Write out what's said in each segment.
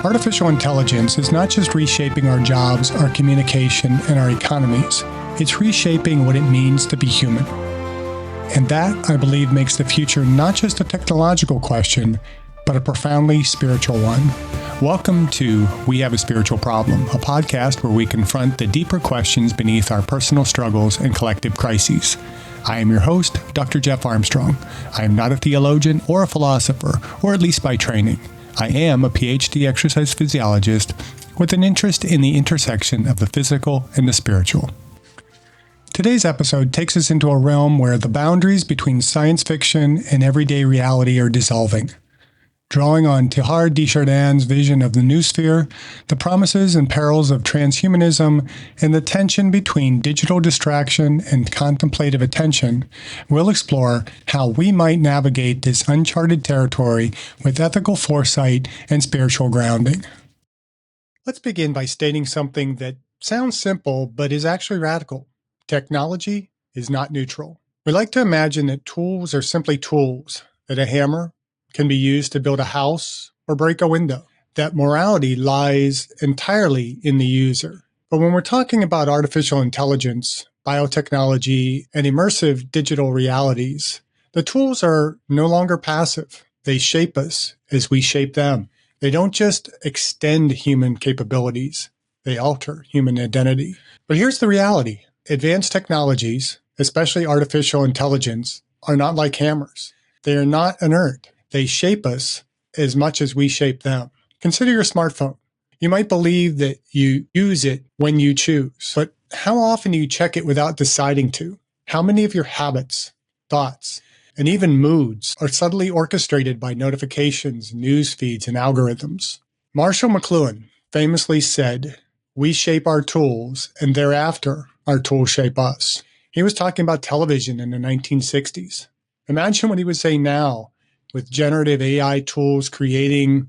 Artificial intelligence is not just reshaping our jobs, our communication, and our economies. It's reshaping what it means to be human. And that, I believe, makes the future not just a technological question, but a profoundly spiritual one. Welcome to We Have a Spiritual Problem, a podcast where we confront the deeper questions beneath our personal struggles and collective crises. I am your host, Dr. Jeff Armstrong. I am not a theologian or a philosopher, or at least by training. I am a PhD exercise physiologist with an interest in the intersection of the physical and the spiritual. Today's episode takes us into a realm where the boundaries between science fiction and everyday reality are dissolving. Drawing on Teilhard de Chardin's vision of the noosphere, the promises and perils of transhumanism, and the tension between digital distraction and contemplative attention, we'll explore how we might navigate this uncharted territory with ethical foresight and spiritual grounding. Let's begin by stating something that sounds simple but is actually radical. Technology is not neutral. We like to imagine that tools are simply tools, that a hammer can be used to build a house or break a window, that morality lies entirely in the user. But when we're talking about artificial intelligence, biotechnology, and immersive digital realities, the tools are no longer passive. They shape us as we shape them. They don't just extend human capabilities, they alter human identity. But here's the reality. Advanced technologies, especially artificial intelligence, are not like hammers. They are not inert. They shape us as much as we shape them. Consider your smartphone. You might believe that you use it when you choose, but how often do you check it without deciding to? How many of your habits, thoughts, and even moods are subtly orchestrated by notifications, news feeds, and algorithms? Marshall McLuhan famously said, "We shape our tools, and thereafter our tools shape us." He was talking about television in the 1960s. Imagine what he would say now, with generative AI tools creating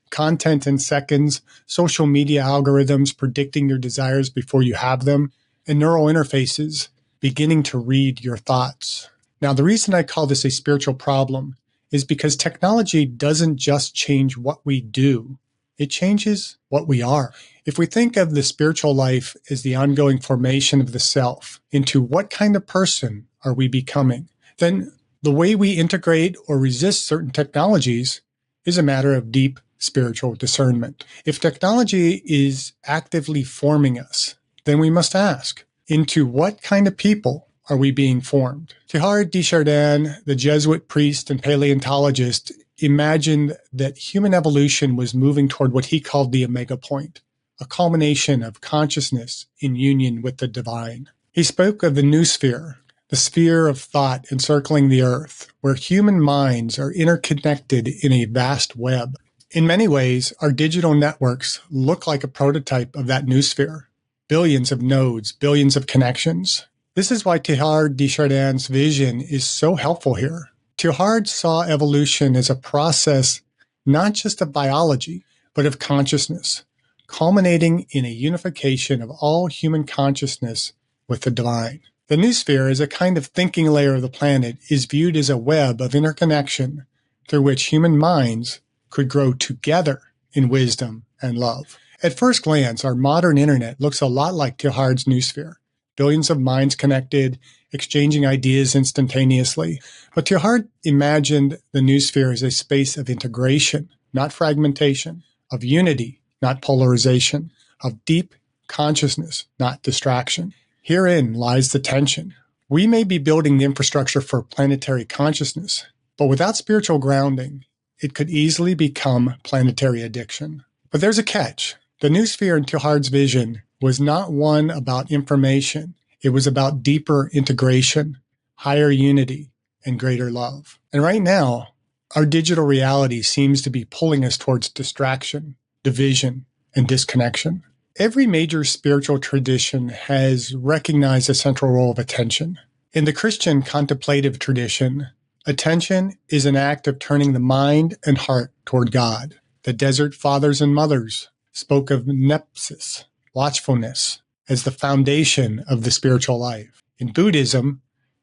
content in seconds, social media algorithms predicting your desires before you have them, and neural interfaces beginning to read your thoughts. Now, the reason I call this a spiritual problem is because technology doesn't just change what we do, it changes what we are. If we think of the spiritual life as the ongoing formation of the self into what kind of person are we becoming, then the way we integrate or resist certain technologies is a matter of deep spiritual discernment. If technology is actively forming us, then we must ask, into what kind of people are we being formed? Teilhard de Chardin, the Jesuit priest and paleontologist, imagined that human evolution was moving toward what he called the omega point, a culmination of consciousness in union with the divine. He spoke of the noosphere, the sphere of thought encircling the earth, where human minds are interconnected in a vast web. In many ways, our digital networks look like a prototype of that noosphere. Billions of nodes, billions of connections. This is why Teilhard de Chardin's vision is so helpful here. Teilhard saw evolution as a process not just of biology, but of consciousness, culminating in a unification of all human consciousness with the divine. The noosphere, as a kind of thinking layer of the planet, is viewed as a web of interconnection through which human minds could grow together in wisdom and love. At first glance, our modern internet looks a lot like Teilhard's noosphere. Billions of minds connected, exchanging ideas instantaneously. But Teilhard imagined the noosphere as a space of integration, not fragmentation, of unity, not polarization, of deep consciousness, not distraction. Herein lies the tension. We may be building the infrastructure for planetary consciousness, but without spiritual grounding, it could easily become planetary addiction. But there's a catch. The noosphere in Teilhard's vision was not one about information. It was about deeper integration, higher unity, and greater love. And right now, our digital reality seems to be pulling us towards distraction, division, and disconnection. Every major spiritual tradition has recognized the central role of attention. In the Christian contemplative tradition, attention is an act of turning the mind and heart toward God. The desert fathers and mothers spoke of nepsis, watchfulness, as the foundation of the spiritual life. In Buddhism,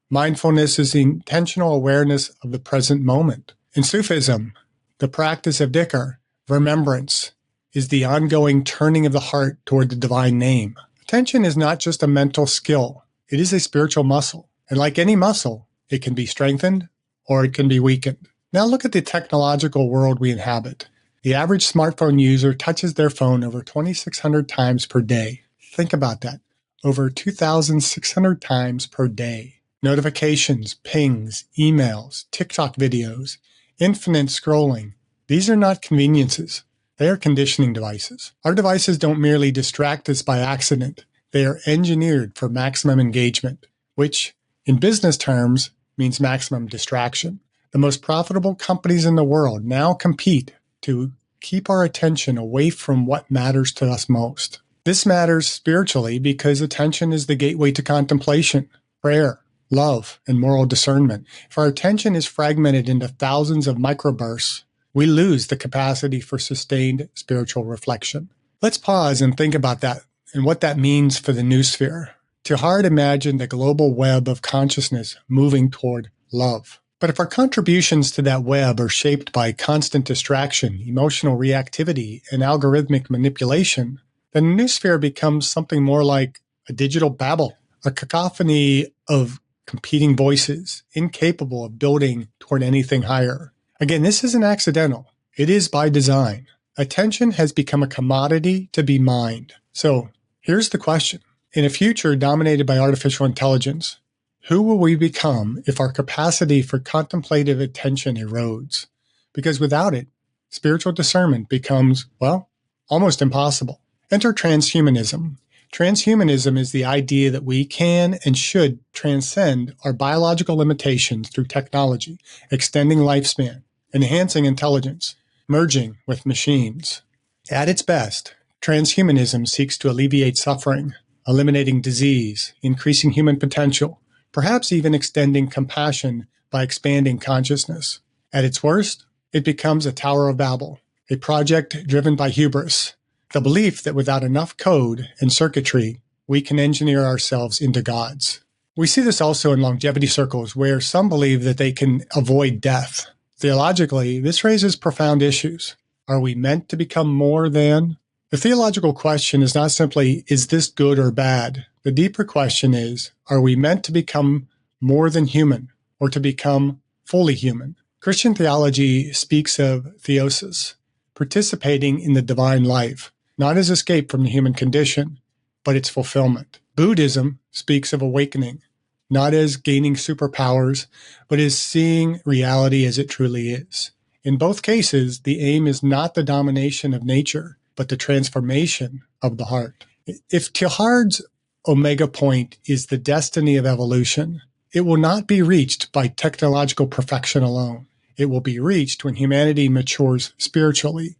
mindfulness is the intentional awareness of the present moment. In Sufism, the practice of dhikr, remembrance, is the ongoing turning of the heart toward the divine name. Attention is not just a mental skill. It is a spiritual muscle. And like any muscle, it can be strengthened or it can be weakened. Now look at the technological world we inhabit. The average smartphone user touches their phone over 2,600 times per day. Think about that. Over 2,600 times per day. Notifications, pings, emails, TikTok videos, infinite scrolling. These are not conveniences. They are conditioning devices. Our devices don't merely distract us by accident. They are engineered for maximum engagement, which, in business terms, means maximum distraction. The most profitable companies in the world now compete to keep our attention away from what matters to us most. This matters spiritually because attention is the gateway to contemplation, prayer, love, and moral discernment. If our attention is fragmented into thousands of microbursts, we lose the capacity for sustained spiritual reflection. Let's pause and think about that and what that means for the noosphere. Teilhard imagined a global web of consciousness moving toward love. But if our contributions to that web are shaped by constant distraction, emotional reactivity, and algorithmic manipulation, then the noosphere becomes something more like a digital babel, a cacophony of competing voices, incapable of building toward anything higher. Again, this isn't accidental. It is by design. Attention has become a commodity to be mined. So here's the question. In a future dominated by artificial intelligence, who will we become if our capacity for contemplative attention erodes? Because without it, spiritual discernment becomes, well, almost impossible. Enter transhumanism. Transhumanism is the idea that we can and should transcend our biological limitations through technology, extending lifespan, enhancing intelligence, merging with machines. At its best, transhumanism seeks to alleviate suffering, eliminating disease, increasing human potential, perhaps even extending compassion by expanding consciousness. At its worst, it becomes a Tower of Babel, a project driven by hubris, the belief that without enough code and circuitry, we can engineer ourselves into gods. We see this also in longevity circles where some believe that they can avoid death. Theologically, this raises profound issues. Are we meant to become more than? The theological question is not simply, is this good or bad? The deeper question is, are we meant to become more than human or to become fully human? Christian theology speaks of theosis, participating in the divine life, not as escape from the human condition, but its fulfillment. Buddhism speaks of awakening, not as gaining superpowers, but as seeing reality as it truly is. In both cases, the aim is not the domination of nature, but the transformation of the heart. If Teilhard's omega point is the destiny of evolution, it will not be reached by technological perfection alone. It will be reached when humanity matures spiritually,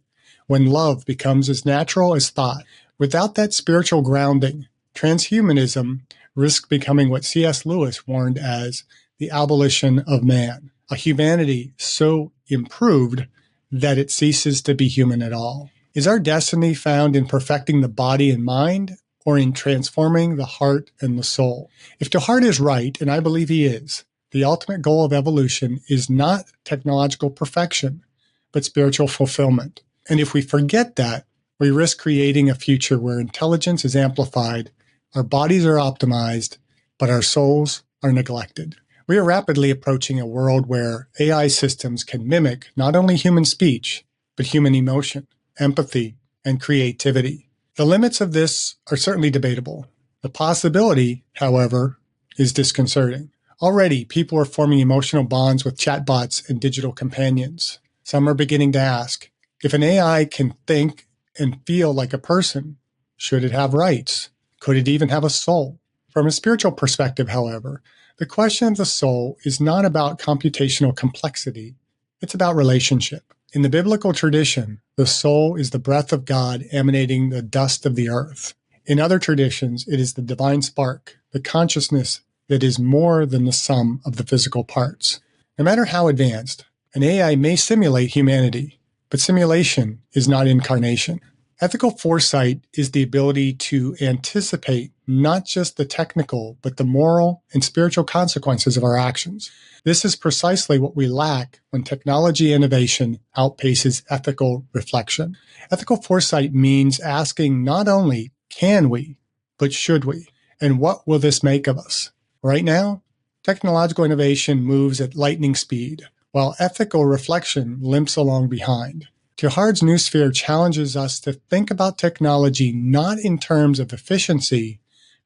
when love becomes as natural as thought. Without that spiritual grounding, transhumanism risks becoming what C.S. Lewis warned as the abolition of man, a humanity so improved that it ceases to be human at all. Is our destiny found in perfecting the body and mind, or in transforming the heart and the soul? If Teilhard is right, and I believe he is, the ultimate goal of evolution is not technological perfection, but spiritual fulfillment. And if we forget that, we risk creating a future where intelligence is amplified, our bodies are optimized, but our souls are neglected. We are rapidly approaching a world where AI systems can mimic not only human speech, but human emotion, empathy, and creativity. The limits of this are certainly debatable. The possibility, however, is disconcerting. Already, people are forming emotional bonds with chatbots and digital companions. Some are beginning to ask, if an AI can think and feel like a person, should it have rights? Could it even have a soul? From a spiritual perspective, however, the question of the soul is not about computational complexity. It's about relationship. In the biblical tradition, the soul is the breath of God emanating the dust of the earth. In other traditions, it is the divine spark, the consciousness that is more than the sum of the physical parts. No matter how advanced, an AI may simulate humanity, but simulation is not incarnation. Ethical foresight is the ability to anticipate not just the technical, but the moral and spiritual consequences of our actions. This is precisely what we lack when technology innovation outpaces ethical reflection. Ethical foresight means asking not only can we, but should we? And what will this make of us? Right now, technological innovation moves at lightning speed, while ethical reflection limps along behind. Teilhard's noosphere challenges us to think about technology not in terms of efficiency,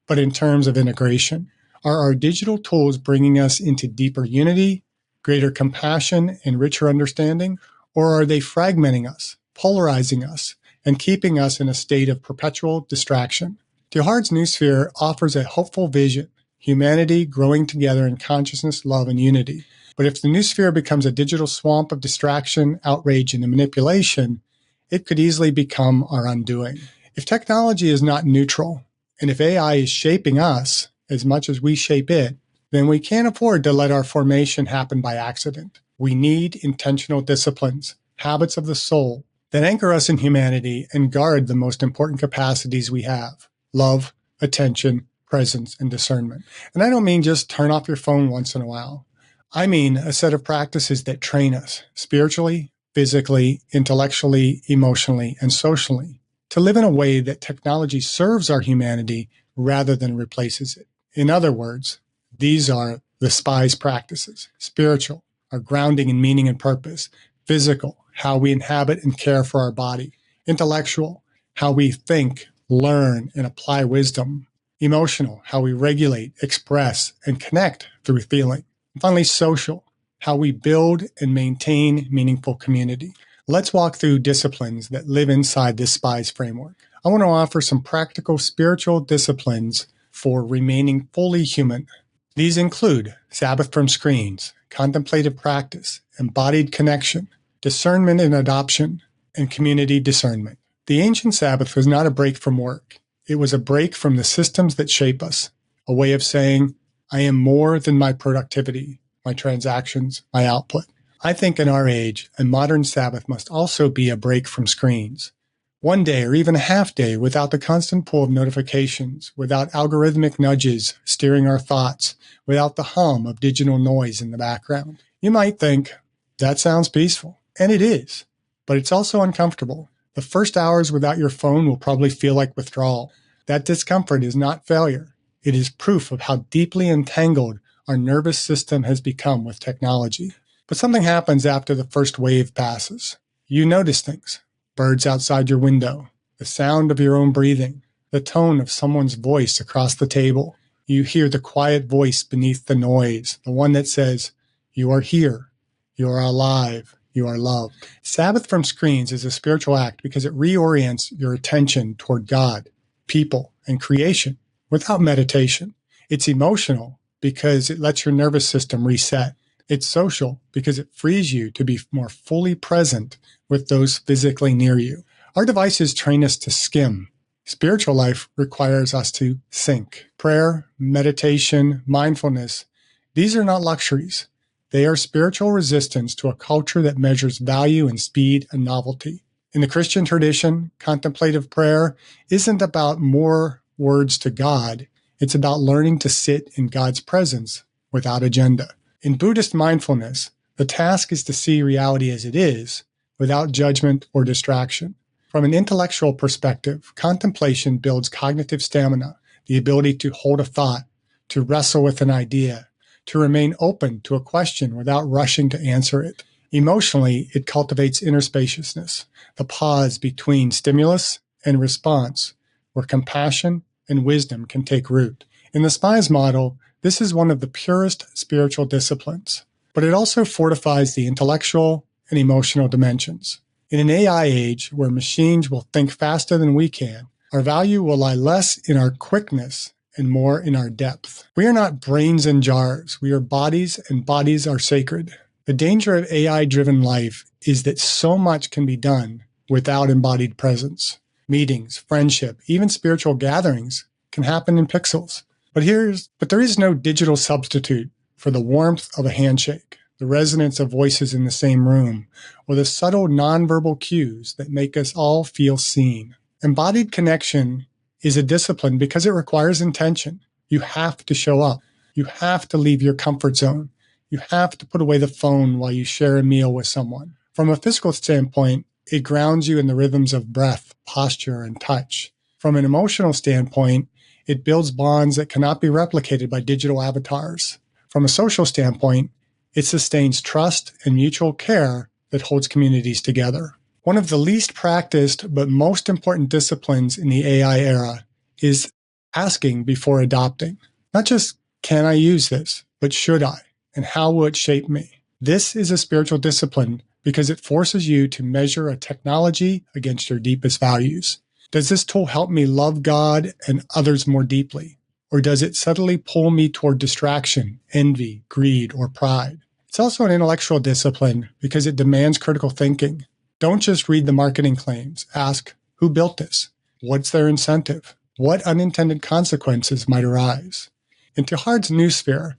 but in terms of integration. Are our digital tools bringing us into deeper unity, greater compassion, and richer understanding? Or are they fragmenting us, polarizing us, and keeping us in a state of perpetual distraction? Teilhard's noosphere offers a hopeful vision, humanity growing together in consciousness, love, and unity. But if the noosphere becomes a digital swamp of distraction, outrage, and manipulation, it could easily become our undoing. If technology is not neutral, and if AI is shaping us as much as we shape it, then we can't afford to let our formation happen by accident. We need intentional disciplines, habits of the soul, that anchor us in humanity and guard the most important capacities we have: love, attention, presence, and discernment. And I don't mean just turn off your phone once in a while. I mean a set of practices that train us spiritually, physically, intellectually, emotionally, and socially to live in a way that technology serves our humanity rather than replaces it. In other words, these are the SPIES practices: spiritual, our grounding in meaning and purpose; physical, how we inhabit and care for our body; intellectual, how we think, learn, and apply wisdom; emotional, how we regulate, express, and connect through feeling; and finally, social, how we build and maintain meaningful community. Let's walk through disciplines that live inside this SPIES framework. I want to offer some practical spiritual disciplines for remaining fully human. These include Sabbath from screens, contemplative practice, embodied connection, discernment and adoption, and community discernment. The ancient Sabbath was not a break from work. It was a break from the systems that shape us, a way of saying, I am more than my productivity, my transactions, my output. I think in our age, a modern Sabbath must also be a break from screens. One day or even a half day without the constant pull of notifications, without algorithmic nudges steering our thoughts, without the hum of digital noise in the background. You might think, that sounds peaceful. And it is, but it's also uncomfortable. The first hours without your phone will probably feel like withdrawal. That discomfort is not failure. It is proof of how deeply entangled our nervous system has become with technology. But something happens after the first wave passes. You notice things. Birds outside your window, the sound of your own breathing, the tone of someone's voice across the table. You hear the quiet voice beneath the noise, the one that says, you are here, you are alive, you are loved. Sabbath from screens is a spiritual act because it reorients your attention toward God, people, and creation without meditation. It's emotional because it lets your nervous system reset. It's social because it frees you to be more fully present with those physically near you. Our devices train us to skim. Spiritual life requires us to sink. Prayer, meditation, mindfulness, these are not luxuries. They are spiritual resistance to a culture that measures value in speed and novelty. In the Christian tradition, contemplative prayer isn't about more words to God. It's about learning to sit in God's presence without agenda. In Buddhist mindfulness, the task is to see reality as it is, without judgment or distraction. From an intellectual perspective, contemplation builds cognitive stamina, the ability to hold a thought, to wrestle with an idea, to remain open to a question without rushing to answer it. Emotionally, it cultivates inner spaciousness, the pause between stimulus and response, where compassion and wisdom can take root. In the SPIES model, this is one of the purest spiritual disciplines, but it also fortifies the intellectual and emotional dimensions. In an AI age where machines will think faster than we can, our value will lie less in our quickness and more in our depth. We are not brains in jars. We are bodies, and bodies are sacred. The danger of AI-driven life is that so much can be done without embodied presence. Meetings, friendship, even spiritual gatherings can happen in pixels. But there is no digital substitute for the warmth of a handshake, the resonance of voices in the same room, or the subtle nonverbal cues that make us all feel seen. Embodied connection is a discipline because it requires intention. You have to show up. You have to leave your comfort zone. You have to put away the phone while you share a meal with someone. From a physical standpoint, it grounds you in the rhythms of breath, posture, and touch. From an emotional standpoint, it builds bonds that cannot be replicated by digital avatars. From a social standpoint, it sustains trust and mutual care that holds communities together. One of the least practiced but most important disciplines in the AI era is asking before adopting. Not just, can I use this, but should I? And how will it shape me? This is a spiritual discipline because it forces you to measure a technology against your deepest values. Does this tool help me love God and others more deeply? Or does it subtly pull me toward distraction, envy, greed, or pride? It's also an intellectual discipline because it demands critical thinking. Don't just read the marketing claims. Ask, who built this? What's their incentive? What unintended consequences might arise? In Teilhard's noosphere,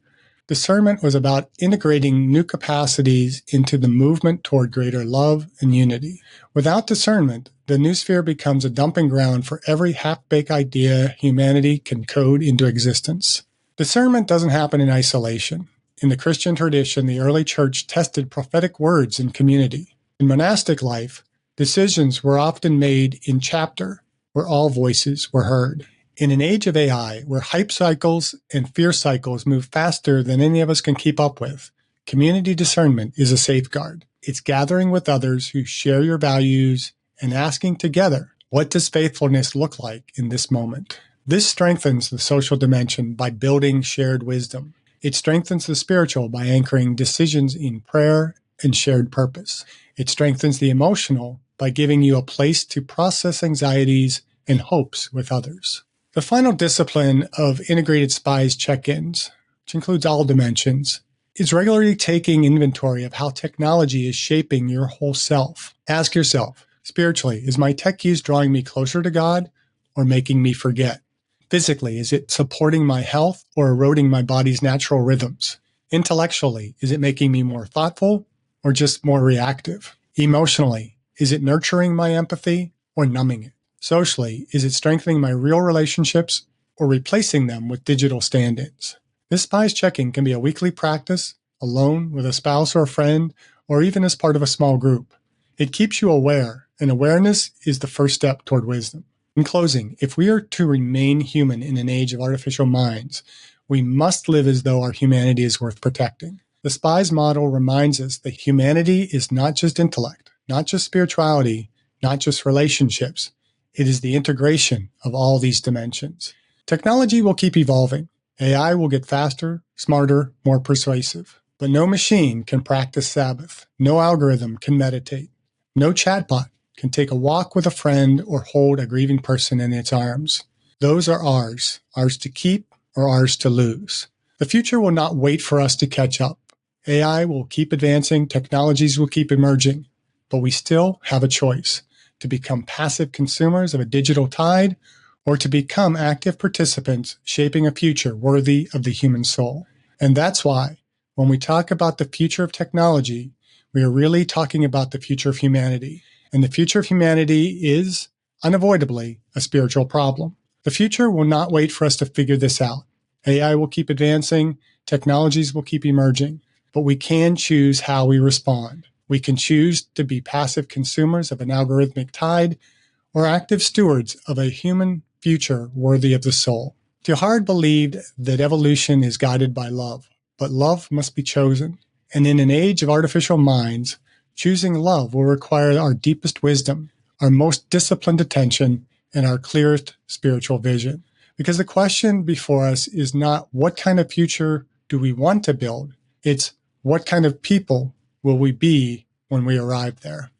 discernment was about integrating new capacities into the movement toward greater love and unity. Without discernment, the noosphere becomes a dumping ground for every half-baked idea humanity can code into existence. Discernment doesn't happen in isolation. In the Christian tradition, the early church tested prophetic words in community. In monastic life, decisions were often made in chapter, where all voices were heard. In an age of AI, where hype cycles and fear cycles move faster than any of us can keep up with, community discernment is a safeguard. It's gathering with others who share your values and asking together, what does faithfulness look like in this moment? This strengthens the social dimension by building shared wisdom. It strengthens the spiritual by anchoring decisions in prayer and shared purpose. It strengthens the emotional by giving you a place to process anxieties and hopes with others. The final discipline of integrated spies check-ins, which includes all dimensions, is regularly taking inventory of how technology is shaping your whole self. Ask yourself, spiritually, is my tech use drawing me closer to God or making me forget? Physically, is it supporting my health or eroding my body's natural rhythms? Intellectually, is it making me more thoughtful or just more reactive? Emotionally, is it nurturing my empathy or numbing it? Socially, is it strengthening my real relationships or replacing them with digital stand-ins? This spies checking can be a weekly practice, alone, with a spouse or a friend, or even as part of a small group. It keeps you aware, and awareness is the first step toward wisdom. In closing, if we are to remain human in an age of artificial minds, we must live as though our humanity is worth protecting. The spies model reminds us that humanity is not just intellect, not just spirituality, not just relationships. It is the integration of all these dimensions. Technology will keep evolving. AI will get faster, smarter, more persuasive. But no machine can practice Sabbath. No algorithm can meditate. No chatbot can take a walk with a friend or hold a grieving person in its arms. Those are ours to keep or ours to lose. The future will not wait for us to catch up. AI will keep advancing, technologies will keep emerging, but we still have a choice to become passive consumers of a digital tide or to become active participants shaping a future worthy of the human soul. And that's why, when we talk about the future of technology, we are really talking about the future of humanity. And the future of humanity is, unavoidably, a spiritual problem. The future will not wait for us to figure this out. AI will keep advancing, technologies will keep emerging, but we can choose how we respond. We can choose to be passive consumers of an algorithmic tide or active stewards of a human future worthy of the soul. Teilhard believed that evolution is guided by love, but love must be chosen. And in an age of artificial minds, choosing love will require our deepest wisdom, our most disciplined attention, and our clearest spiritual vision. Because the question before us is not what kind of future do we want to build, it's what kind of people will we be when we arrive there.